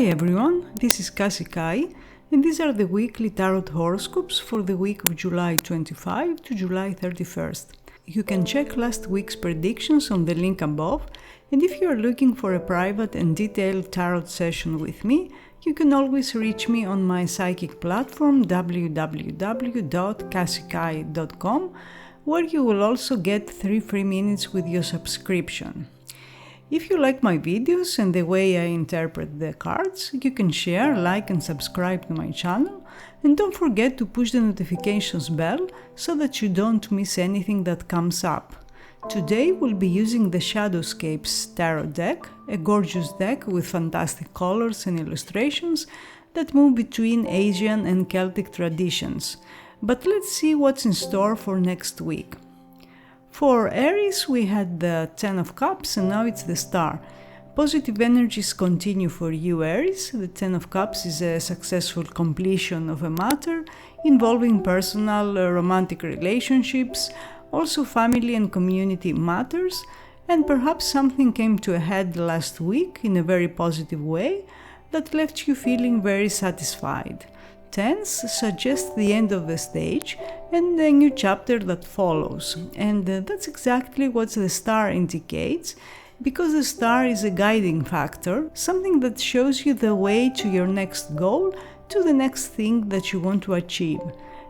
everyone, this is Kassie, and these are the weekly tarot horoscopes for the week of July 25 to July 31st. You can check last week's predictions on the link above, and if you are looking for a private and detailed tarot session with me, you can always reach me on my psychic platform www.kassikai.com, where you will also get 3 free minutes with your subscription. If you like my videos and the way I interpret the cards, you can share, like and subscribe to my channel, and don't forget to push the notifications bell so that you don't miss anything that comes up. Today we'll be using the Shadowscapes Tarot deck, a gorgeous deck with fantastic colors and illustrations that move between Asian and Celtic traditions. But let's see what's in store for next week. For Aries, we had the 10 of Cups and now it's the Star. Positive energies continue for you, Aries. The 10 of Cups is a successful completion of a matter involving personal, romantic relationships, also family and community matters, and perhaps something came to a head last week in a very positive way that left you feeling very satisfied. Tens suggest the end of the stage and a new chapter that follows, and that's exactly what the Star indicates, because the Star is a guiding factor, something that shows you the way to your next goal, to the next thing that you want to achieve.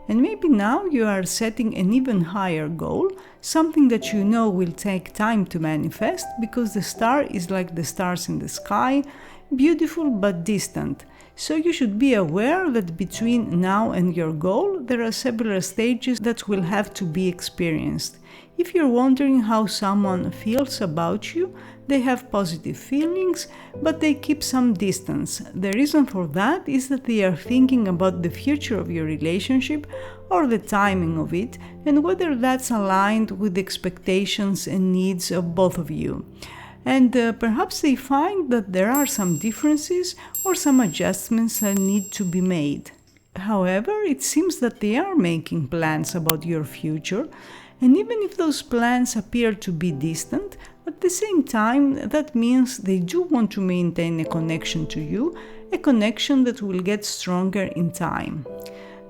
And maybe now you are setting an even higher goal, something that you know will take time to manifest, because the Star is like the stars in the sky, beautiful but distant. So you should be aware that between now and your goal, there are several stages that will have to be experienced. If you're wondering how someone feels about you, they have positive feelings, but they keep some distance. The reason for that is that they are thinking about the future of your relationship or the timing of it, and whether that's aligned with the expectations and needs of both of you. And perhaps they find that there are some differences or some adjustments that need to be made. However, it seems that they are making plans about your future, and even if those plans appear to be distant, at the same time, that means they do want to maintain a connection to you, a connection that will get stronger in time.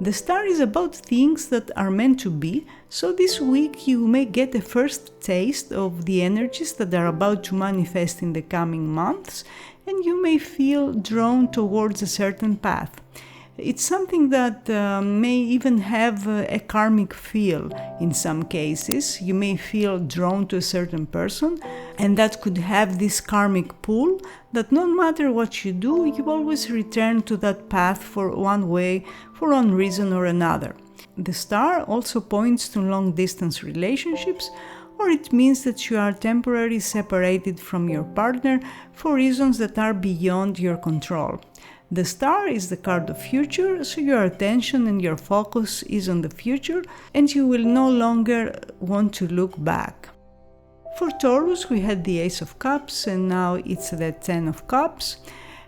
The Star is about things that are meant to be, so this week you may get a first taste of the energies that are about to manifest in the coming months, and you may feel drawn towards a certain path. It's something that may even have a karmic feel in some cases. You may feel drawn to a certain person, and that could have this karmic pull that no matter what you do, you always return to that path for one way, for one reason or another. The Star also points to long-distance relationships, or it means that you are temporarily separated from your partner for reasons that are beyond your control. The Star is the card of future, so your attention and your focus is on the future, and you will no longer want to look back. For Taurus, we had the Ace of Cups, and now it's the 10 of Cups.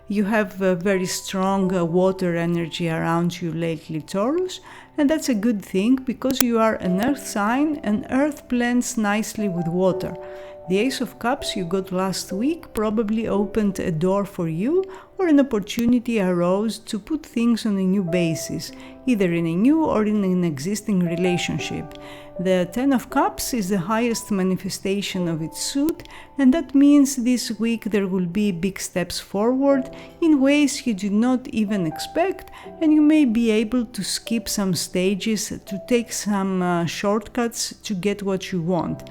You have a very strong water energy around you lately, Taurus, and that's a good thing because you are an earth sign and earth blends nicely with water. The Ace of Cups you got last week probably opened a door for you, or an opportunity arose to put things on a new basis, either in a new or in an existing relationship. The 10 of Cups is the highest manifestation of its suit, and that means this week there will be big steps forward in ways you did not even expect, and you may be able to skip some stages, to take some shortcuts to get what you want.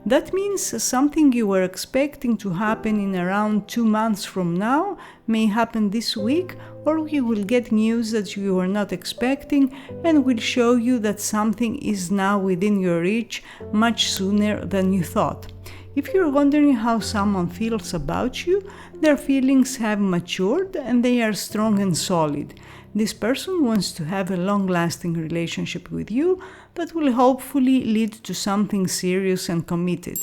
That means something you were expecting to happen in around 2 months from now may happen this week, or you will get news that you were not expecting and will show you that something is now within your reach much sooner than you thought. If you're wondering how someone feels about you, their feelings have matured and they are strong and solid. This person wants to have a long-lasting relationship with you that will hopefully lead to something serious and committed.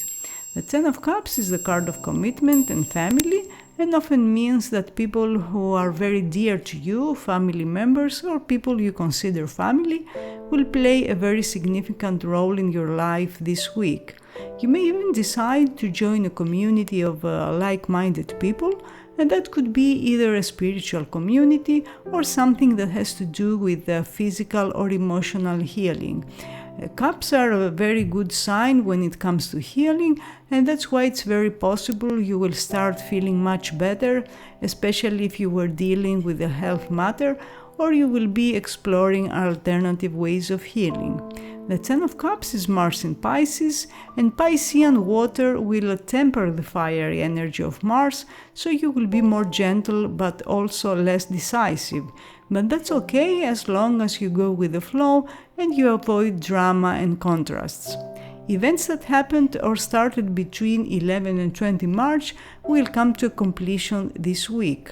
The 10 of Cups is the card of commitment and family, and often means that people who are very dear to you, family members or people you consider family, will play a very significant role in your life this week. You may even decide to join a community of like-minded people and that could be either a spiritual community or something that has to do with physical or emotional healing. Cups are a very good sign when it comes to healing, and that's why it's very possible you will start feeling much better, especially if you were dealing with a health matter, or you will be exploring alternative ways of healing. The Ten of Cups is Mars in Pisces, and Piscean water will temper the fiery energy of Mars, so you will be more gentle but also less decisive. But that's okay as long as you go with the flow and you avoid drama and contrasts. Events that happened or started between 11 and 20 March will come to completion this week.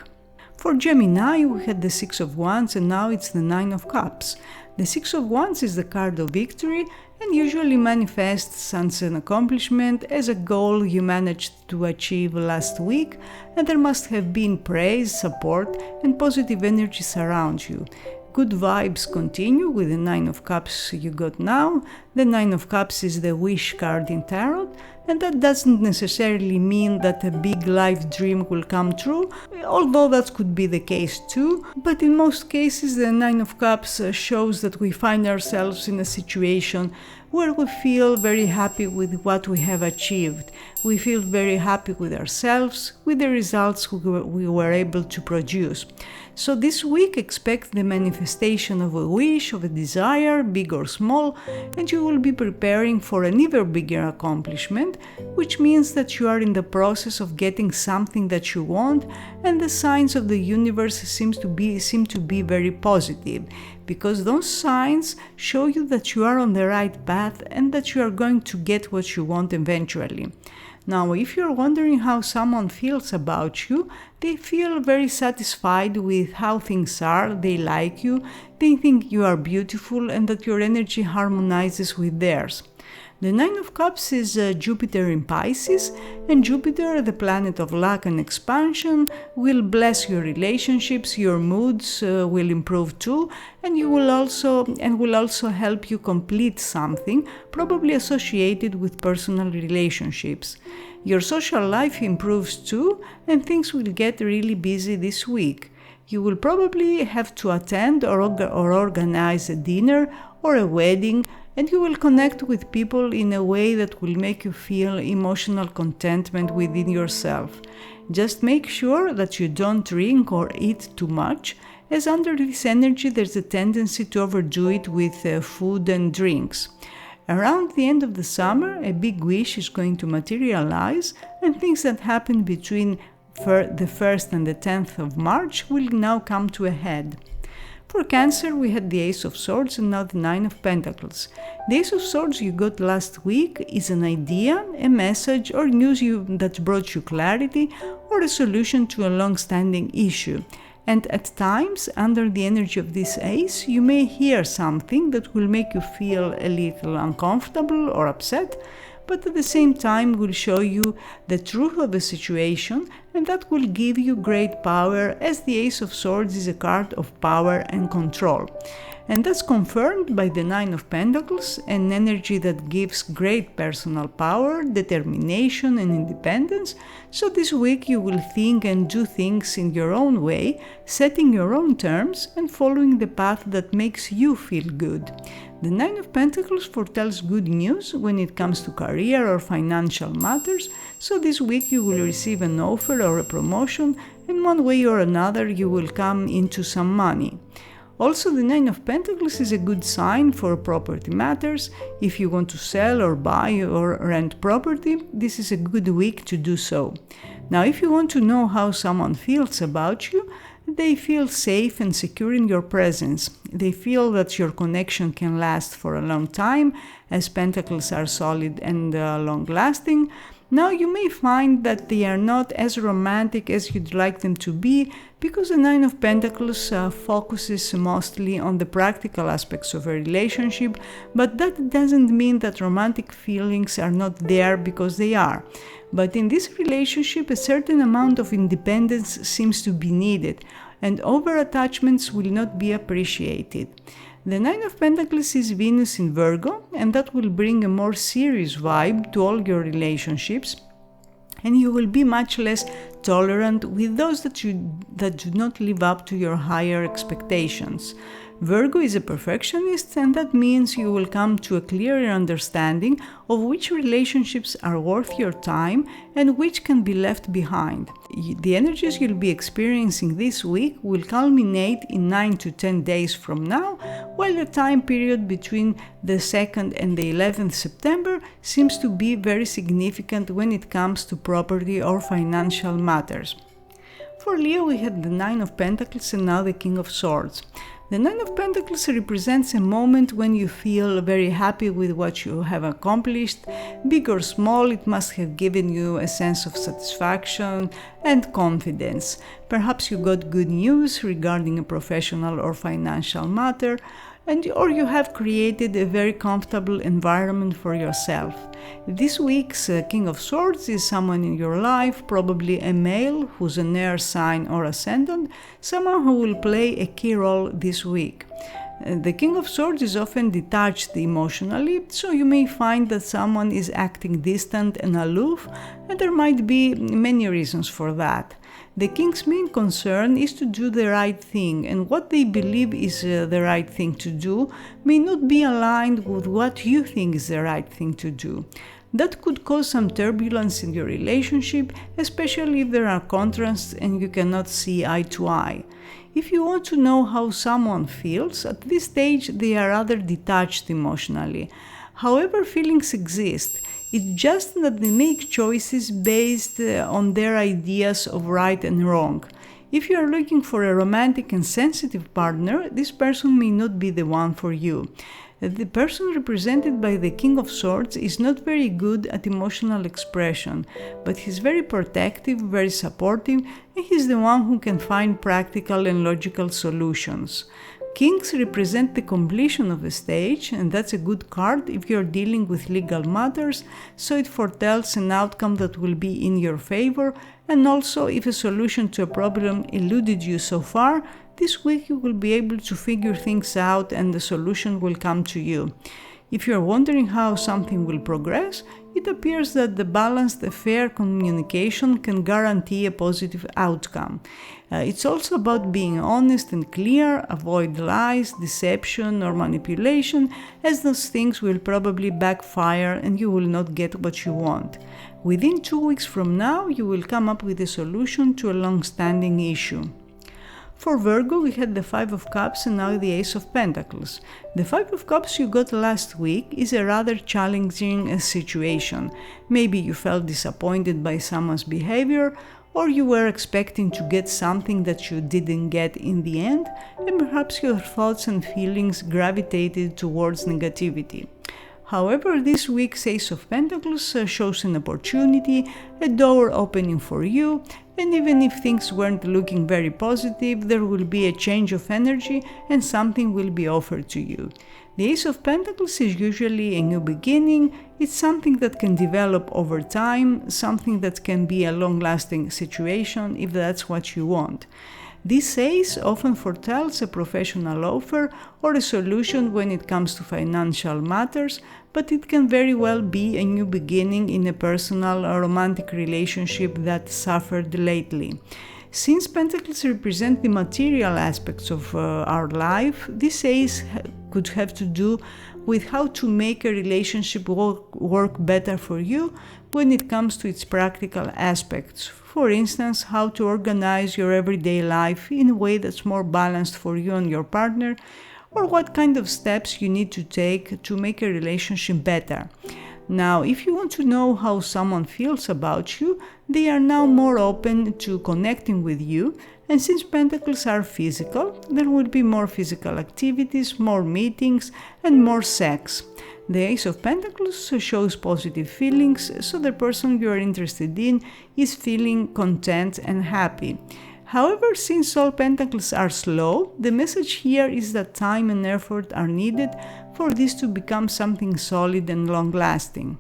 For Gemini, we had the Six of Wands and now it's the Nine of Cups. The Six of Wands is the card of victory and usually manifests as an accomplishment, as a goal you managed to achieve last week, and there must have been praise, support, and positive energies around you. Good vibes continue with the Nine of Cups you got now. The Nine of Cups is the wish card in Tarot, and that doesn't necessarily mean that a big life dream will come true, although that could be the case too. But in most cases, the Nine of Cups shows that we find ourselves in a situation where we feel very happy with what we have achieved. We feel very happy with ourselves, with the results we were able to produce. So this week, expect the manifestation of a wish, of a desire, big or small, and you will be preparing for an even bigger accomplishment, which means that you are in the process of getting something that you want, and the signs of the universe seem to be very positive, because those signs show you that you are on the right path and that you are going to get what you want eventually. Now, if you're wondering how someone feels about you, they feel very satisfied with how things are, they like you, they think you are beautiful and that your energy harmonizes with theirs. The Nine of Cups is Jupiter in Pisces, and Jupiter, the planet of luck and expansion, will bless your relationships, your moods will improve too, and will also help you complete something, probably associated with personal relationships. Your social life improves too, and things will get really busy this week. You will probably have to attend or organize a dinner or a wedding, and you will connect with people in a way that will make you feel emotional contentment within yourself. Just make sure that you don't drink or eat too much, as under this energy there's a tendency to overdo it with food and drinks. Around the end of the summer, a big wish is going to materialize, and things that happened between the 1st and the 10th of March will now come to a head. For Cancer, we had the Ace of Swords and now the Nine of Pentacles. The Ace of Swords you got last week is an idea, a message, or news that brought you clarity, or a solution to a long-standing issue. And at times, under the energy of this ace, you may hear something that will make you feel a little uncomfortable or upset, but at the same time will show you the truth of the situation, and that will give you great power, as the Ace of Swords is a card of power and control. And that's confirmed by the Nine of Pentacles, an energy that gives great personal power, determination and independence. So this week you will think and do things in your own way, setting your own terms and following the path that makes you feel good. The Nine of Pentacles foretells good news when it comes to career or financial matters, so this week you will receive an offer or a promotion, and one way or another you will come into some money. Also, the Nine of Pentacles is a good sign for property matters. If you want to sell or buy or rent property, this is a good week to do so. Now, if you want to know how someone feels about you, they feel safe and secure in your presence. They feel that your connection can last for a long time, as Pentacles are solid and long-lasting. Now you may find that they are not as romantic as you'd like them to be, because the Nine of Pentacles focuses mostly on the practical aspects of a relationship, but that doesn't mean that romantic feelings are not there, because they are. But in this relationship, a certain amount of independence seems to be needed, and over-attachments will not be appreciated. The Nine of Pentacles is Venus in Virgo, and that will bring a more serious vibe to all your relationships. and you will be much less tolerant with those that do not live up to your higher expectations. Virgo is a perfectionist, and that means you will come to a clearer understanding of which relationships are worth your time and which can be left behind. The energies you'll be experiencing this week will culminate in 9 to 10 days from now, while the time period between the 2nd and the 11th September seems to be very significant when it comes to property or financial matters. For Leo, we had the Nine of Pentacles and now the King of Swords. The Nine of Pentacles represents a moment when you feel very happy with what you have accomplished. Big or small, it must have given you a sense of satisfaction and confidence. Perhaps you got good news regarding a professional or financial matter, or you have created a very comfortable environment for yourself. This week's King of Swords is someone in your life, probably a male who's an air sign or ascendant, someone who will play a key role this week. The King of Swords is often detached emotionally, so you may find that someone is acting distant and aloof, and there might be many reasons for that. The King's main concern is to do the right thing, and what they believe is the right thing to do may not be aligned with what you think is the right thing to do. That could cause some turbulence in your relationship, especially if there are contrasts and you cannot see eye to eye. If you want to know how someone feels, at this stage they are rather detached emotionally. However, feelings exist. It's just that they make choices based on their ideas of right and wrong. If you are looking for a romantic and sensitive partner, this person may not be the one for you. The person represented by the King of Swords is not very good at emotional expression, but he's very protective, very supportive, and he's the one who can find practical and logical solutions. Kings represent the completion of a stage, and that's a good card if you're dealing with legal matters, so it foretells an outcome that will be in your favor, and also if a solution to a problem eluded you so far, this week you will be able to figure things out and the solution will come to you. If you're wondering how something will progress, it appears that the balanced, fair communication can guarantee a positive outcome. It's also about being honest and clear, avoid lies, deception or manipulation, as those things will probably backfire and you will not get what you want. Within 2 weeks from now, you will come up with a solution to a long-standing issue. For Virgo, we had the Five of Cups and now the Ace of Pentacles. The Five of Cups you got last week is a rather challenging situation. Maybe you felt disappointed by someone's behavior, or you were expecting to get something that you didn't get in the end, and perhaps your thoughts and feelings gravitated towards negativity. However, this week's Ace of Pentacles shows an opportunity, a door opening for you, and even if things weren't looking very positive, there will be a change of energy and something will be offered to you. The Ace of Pentacles is usually a new beginning. It's something that can develop over time, something that can be a long-lasting situation if that's what you want. This ace often foretells a professional offer or a solution when it comes to financial matters, but it can very well be a new beginning in a personal or romantic relationship that suffered lately. Since Pentacles represent the material aspects of our life, this ace could have to do with how to make a relationship work better for you when it comes to its practical aspects. For instance, how to organize your everyday life in a way that's more balanced for you and your partner, or what kind of steps you need to take to make a relationship better. Now, if you want to know how someone feels about you, they are now more open to connecting with you, and since Pentacles are physical, there will be more physical activities, more meetings, and more sex. The Ace of Pentacles shows positive feelings, so the person you are interested in is feeling content and happy. However, since all Pentacles are slow, the message here is that time and effort are needed for this to become something solid and long-lasting.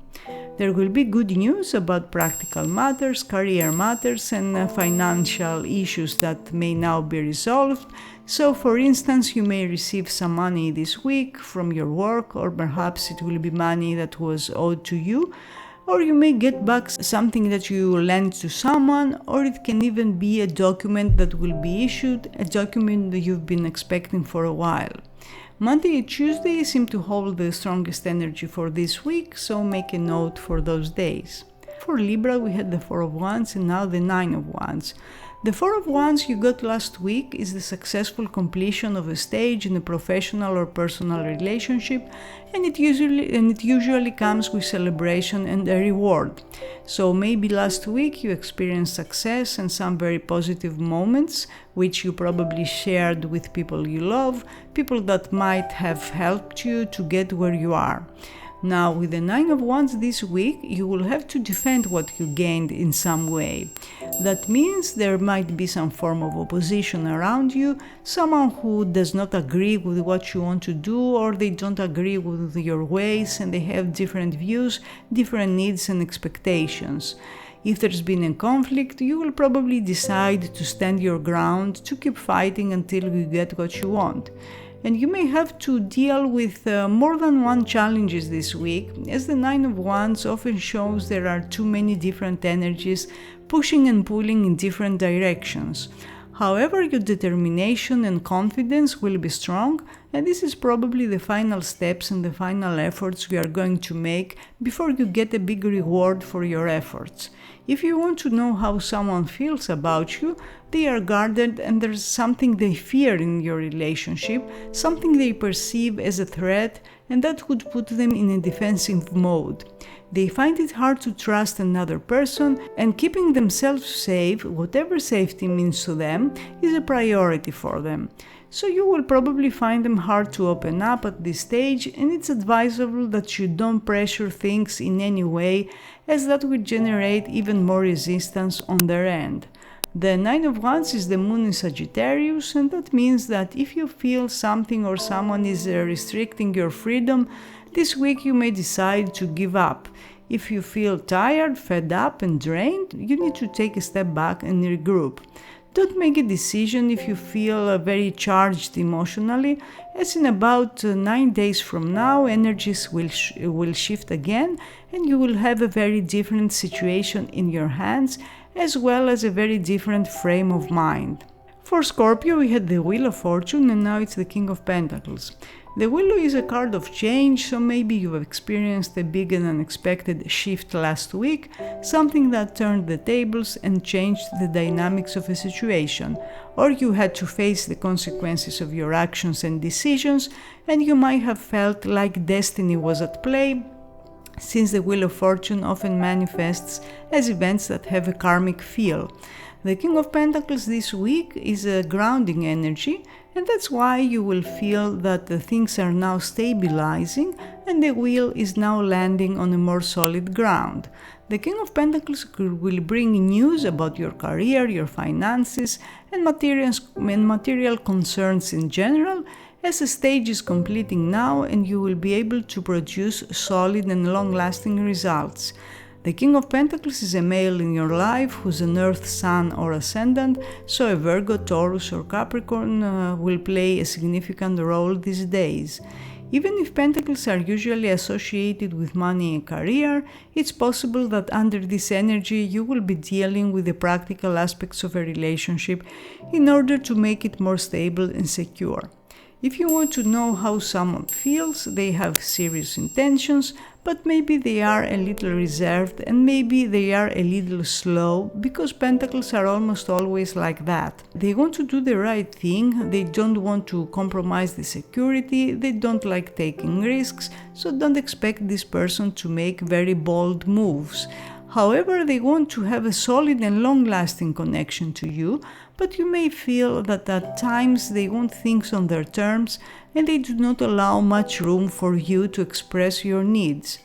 There will be good news about practical matters, career matters, and financial issues that may now be resolved. So, for instance, you may receive some money this week from your work, or perhaps it will be money that was owed to you, or you may get back something that you lent to someone, or it can even be a document that will be issued, a document that you've been expecting for a while. Monday and Tuesday seem to hold the strongest energy for this week, so make a note for those days. For Libra, we had the Four of Wands and now the Nine of Wands. The Four of Wands you got last week is the successful completion of a stage in a professional or personal relationship, and it usually comes with celebration and a reward. So maybe last week you experienced success and some very positive moments, which you probably shared with people you love, people that might have helped you to get where you are. Now, with the Nine of Wands this week, you will have to defend what you gained in some way. That means there might be some form of opposition around you, someone who does not agree with what you want to do, or they don't agree with your ways and they have different views, different needs and expectations. If there's been a conflict, you will probably decide to stand your ground, to keep fighting until you get what you want. And you may have to deal with more than one challenges this week, as the Nine of Wands often shows there are too many different energies pushing and pulling in different directions. However, your determination and confidence will be strong, and this is probably the final steps and the final efforts we are going to make before you get a big reward for your efforts. If you want to know how someone feels about you, they are guarded and there's something they fear in your relationship, something they perceive as a threat, and that could put them in a defensive mode. They find it hard to trust another person, and keeping themselves safe, whatever safety means to them, is a priority for them. So you will probably find them hard to open up at this stage, and it's advisable that you don't pressure things in any way, as that will generate even more resistance on their end. The Nine of Wands is the moon in Sagittarius, and that means that if you feel something or someone is restricting your freedom, this week you may decide to give up. If you feel tired, fed up and drained, you need to take a step back and regroup. Don't make a decision if you feel very charged emotionally, as in about 9 days from now energies will shift again and you will have a very different situation in your hands, as well as a very different frame of mind. For Scorpio, we had the Wheel of Fortune and now it's the King of Pentacles. The Wheel is a card of change, so maybe you have experienced a big and unexpected shift last week, something that turned the tables and changed the dynamics of a situation, or you had to face the consequences of your actions and decisions, and you might have felt like destiny was at play, since the Wheel of Fortune often manifests as events that have a karmic feel. The King of Pentacles this week is a grounding energy, and that's why you will feel that the things are now stabilizing and the wheel is now landing on a more solid ground. The King of Pentacles will bring news about your career, your finances, and material concerns in general, as the stage is completing now and you will be able to produce solid and long-lasting results. The King of Pentacles is a male in your life who's an Earth, Sun or Ascendant, so a Virgo, Taurus or Capricorn will play a significant role these days. Even if Pentacles are usually associated with money and career, it's possible that under this energy you will be dealing with the practical aspects of a relationship in order to make it more stable and secure. If you want to know how someone feels, they have serious intentions, but maybe they are a little reserved and maybe they are a little slow, because Pentacles are almost always like that. They want to do the right thing, they don't want to compromise the security, they don't like taking risks, so don't expect this person to make very bold moves. However, they want to have a solid and long-lasting connection to you, but you may feel that at times they want things on their terms and they do not allow much room for you to express your needs.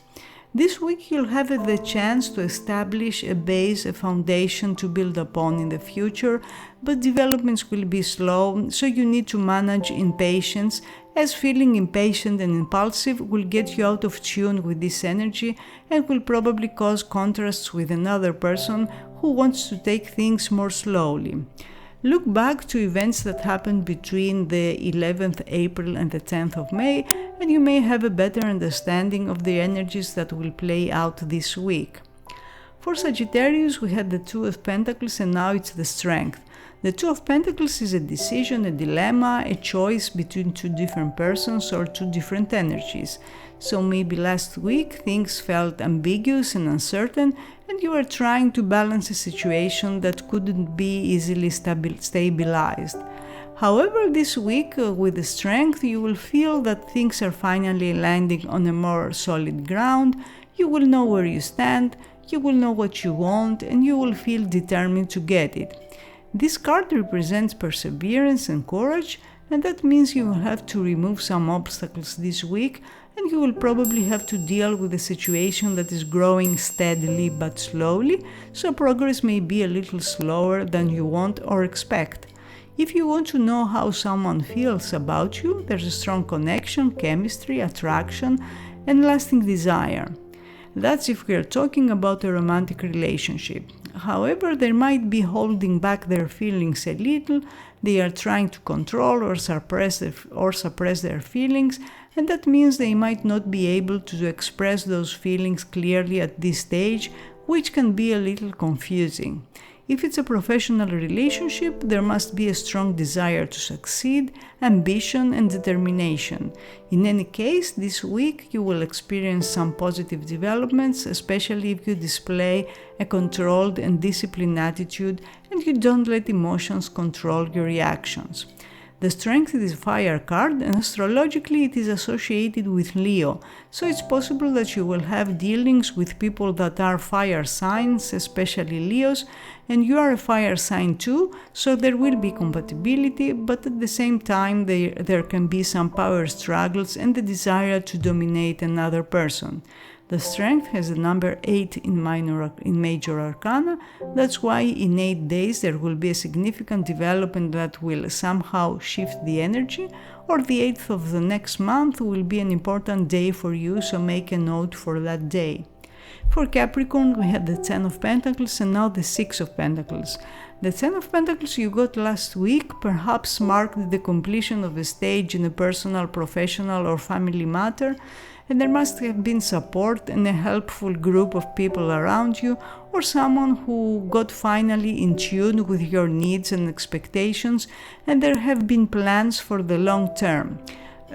This week you'll have the chance to establish a base, a foundation to build upon in the future, but developments will be slow, so you need to manage impatience, as feeling impatient and impulsive will get you out of tune with this energy and will probably cause contrasts with another person who wants to take things more slowly. Look back to events that happened between the 11th April and the 10th of May, and you may have a better understanding of the energies that will play out this week. For Sagittarius, we had the Two of Pentacles and now it's the Strength. The Two of Pentacles is a decision, a dilemma, a choice between two different persons or two different energies. So maybe last week things felt ambiguous and uncertain and you were trying to balance a situation that couldn't be easily stabilized. However, this week with the Strength, you will feel that things are finally landing on a more solid ground. You will know where you stand, you will know what you want, and you will feel determined to get it. This card represents perseverance and courage, and that means you will have to remove some obstacles this week, and you will probably have to deal with a situation that is growing steadily but slowly, so progress may be a little slower than you want or expect. If you want to know how someone feels about you, there's a strong connection, chemistry, attraction, and lasting desire. That's if we are talking about a romantic relationship. However, they might be holding back their feelings a little, they are trying to control or suppress their feelings, and that means they might not be able to express those feelings clearly at this stage, which can be a little confusing. If it's a professional relationship, there must be a strong desire to succeed, ambition, and determination. In any case, this week you will experience some positive developments, especially if you display a controlled and disciplined attitude and you don't let emotions control your reactions. The Strength is a fire card and astrologically it is associated with Leo, so it's possible that you will have dealings with people that are fire signs, especially Leos, and you are a fire sign too, so there will be compatibility, but at the same time there can be some power struggles and the desire to dominate another person. The Strength has the number 8 in Major Arcana. That's why in 8 days there will be a significant development that will somehow shift the energy, or the 8th of the next month will be an important day for you, so make a note for that day. For Capricorn, we had the 10 of Pentacles and now the 6 of Pentacles. The 10 of Pentacles you got last week perhaps marked the completion of a stage in a personal, professional or family matter, and there must have been support and a helpful group of people around you, or someone who got finally in tune with your needs and expectations, and there have been plans for the long term.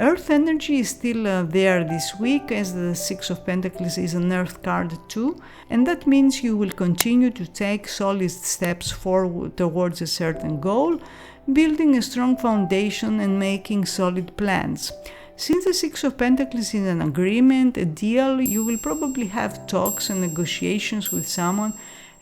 Earth energy is still there this week, as the 6 of Pentacles is an Earth card too, and that means you will continue to take solid steps forward towards a certain goal, building a strong foundation and making solid plans. Since the 6 of Pentacles is an agreement, a deal, you will probably have talks and negotiations with someone,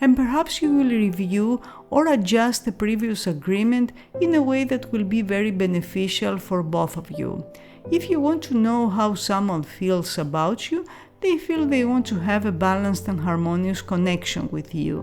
and perhaps you will review or adjust the previous agreement in a way that will be very beneficial for both of you. If you want to know how someone feels about you, they feel they want to have a balanced and harmonious connection with you.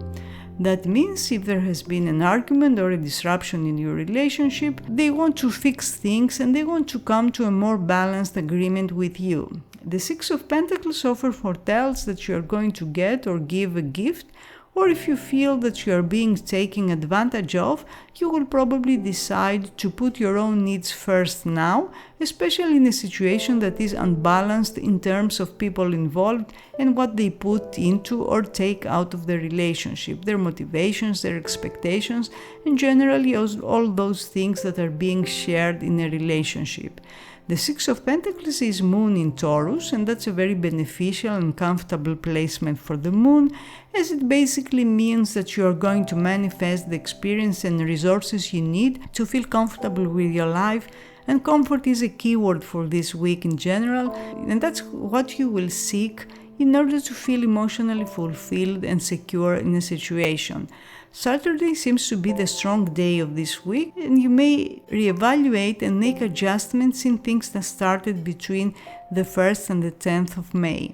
That means if there has been an argument or a disruption in your relationship, they want to fix things and they want to come to a more balanced agreement with you. The 6 of Pentacles often foretells that you are going to get or give a gift, or if you feel that you are being taken advantage of, you will probably decide to put your own needs first now, especially in a situation that is unbalanced in terms of people involved and what they put into or take out of the relationship, their motivations, their expectations, and generally all those things that are being shared in a relationship. The 6 of Pentacles is Moon in Taurus, and that's a very beneficial and comfortable placement for the Moon, as it basically means that you are going to manifest the experience and resources you need to feel comfortable with your life, and comfort is a keyword for this week in general, and that's what you will seek in order to feel emotionally fulfilled and secure in a situation. Saturday seems to be the strong day of this week, and you may reevaluate and make adjustments in things that started between the 1st and the 10th of May.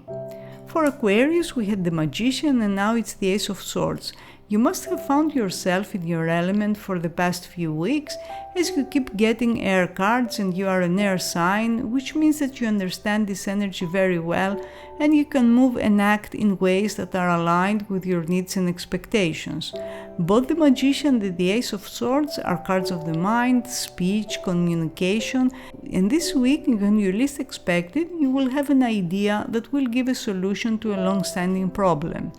For Aquarius, we had the Magician and now it's the Ace of Swords. You must have found yourself in your element for the past few weeks, as you keep getting air cards and you are an air sign, which means that you understand this energy very well and you can move and act in ways that are aligned with your needs and expectations. Both the Magician and the Ace of Swords are cards of the mind, speech, communication, and this week, when you least expect it, you will have an idea that will give a solution to a long-standing problem.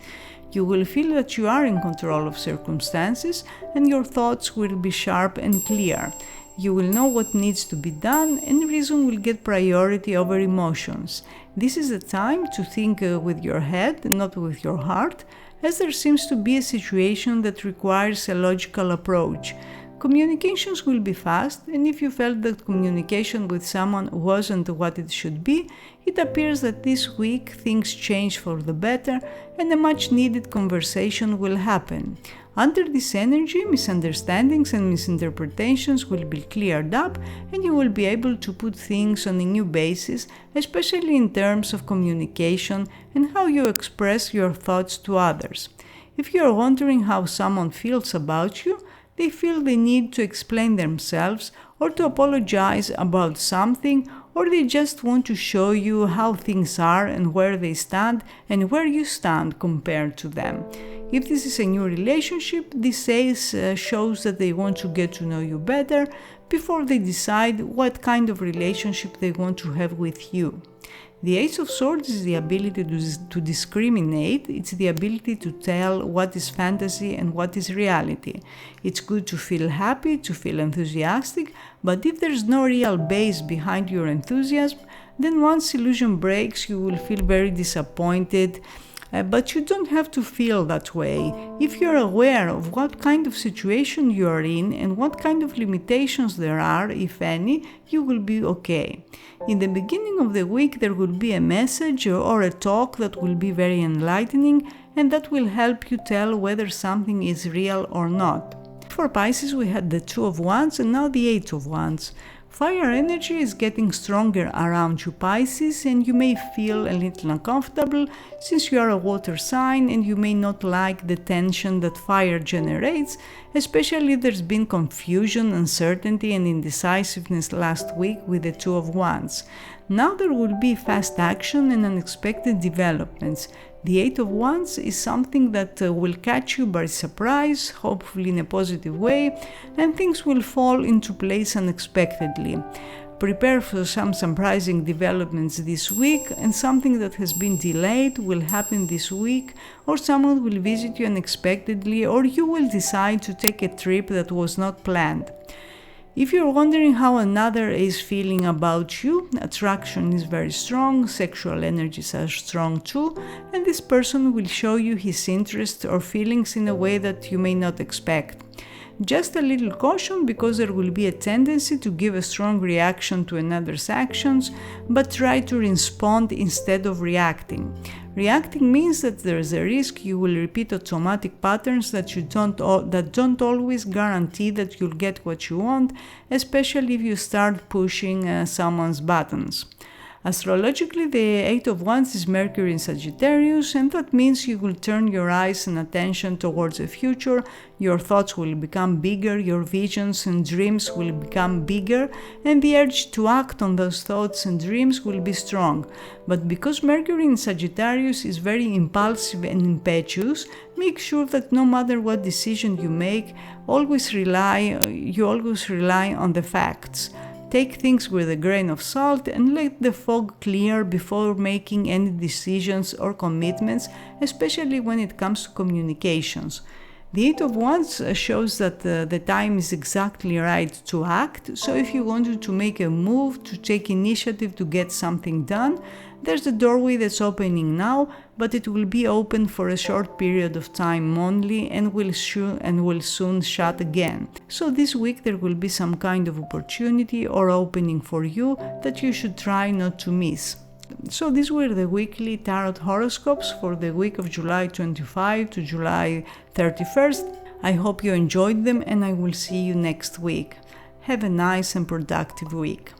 You will feel that you are in control of circumstances and your thoughts will be sharp and clear. You will know what needs to be done and reason will get priority over emotions. This is a time to think with your head and not with your heart, as there seems to be a situation that requires a logical approach. Communications will be fast, and if you felt that communication with someone wasn't what it should be, it appears that this week things change for the better and a much needed conversation will happen. Under this energy, misunderstandings and misinterpretations will be cleared up and you will be able to put things on a new basis, especially in terms of communication and how you express your thoughts to others. If you are wondering how someone feels about you, they feel the need to explain themselves or to apologize about something, or they just want to show you how things are and where they stand and where you stand compared to them. If this is a new relationship, this ace shows that they want to get to know you better before they decide what kind of relationship they want to have with you. The Ace of Swords is the ability to discriminate, it's the ability to tell what is fantasy and what is reality. It's good to feel happy, to feel enthusiastic, but if there's no real base behind your enthusiasm, then once illusion breaks, you will feel very disappointed. But you don't have to feel that way. If you're aware of what kind of situation you are in and what kind of limitations there are, if any, you will be okay. In the beginning of the week, there will be a message or a talk that will be very enlightening and that will help you tell whether something is real or not. For Pisces, we had the Two of Wands and now the Eight of Wands. Fire energy is getting stronger around you, Pisces, and you may feel a little uncomfortable since you are a water sign and you may not like the tension that fire generates, especially if there's been confusion, uncertainty and indecisiveness last week with the Two of Wands. Now there will be fast action and unexpected developments. The Eight of Wands is something that will catch you by surprise, hopefully in a positive way, and things will fall into place unexpectedly. Prepare for some surprising developments this week, and something that has been delayed will happen this week, or someone will visit you unexpectedly, or you will decide to take a trip that was not planned. If you're wondering how another is feeling about you, attraction is very strong, sexual energies are strong too, and this person will show you his interest or feelings in a way that you may not expect. Just a little caution because there will be a tendency to give a strong reaction to another's actions, but try to respond instead of reacting. Reacting means that there is a risk you will repeat automatic patterns that don't always guarantee that you'll get what you want, especially if you start pushing someone's buttons. Astrologically, the Eight of Wands is Mercury in Sagittarius, and that means you will turn your eyes and attention towards the future, your thoughts will become bigger, your visions and dreams will become bigger, and the urge to act on those thoughts and dreams will be strong. But because Mercury in Sagittarius is very impulsive and impetuous, make sure that no matter what decision you make, you always rely on the facts. Take things with a grain of salt and let the fog clear before making any decisions or commitments, especially when it comes to communications. The Eight of Wands shows that the time is exactly right to act, so if you wanted to make a move, to take initiative to get something done, there's a doorway that's opening now, but it will be open for a short period of time only and will soon shut again. So this week there will be some kind of opportunity or opening for you that you should try not to miss. So these were the weekly tarot horoscopes for the week of July 25 to July 31st. I hope you enjoyed them and I will see you next week. Have a nice and productive week.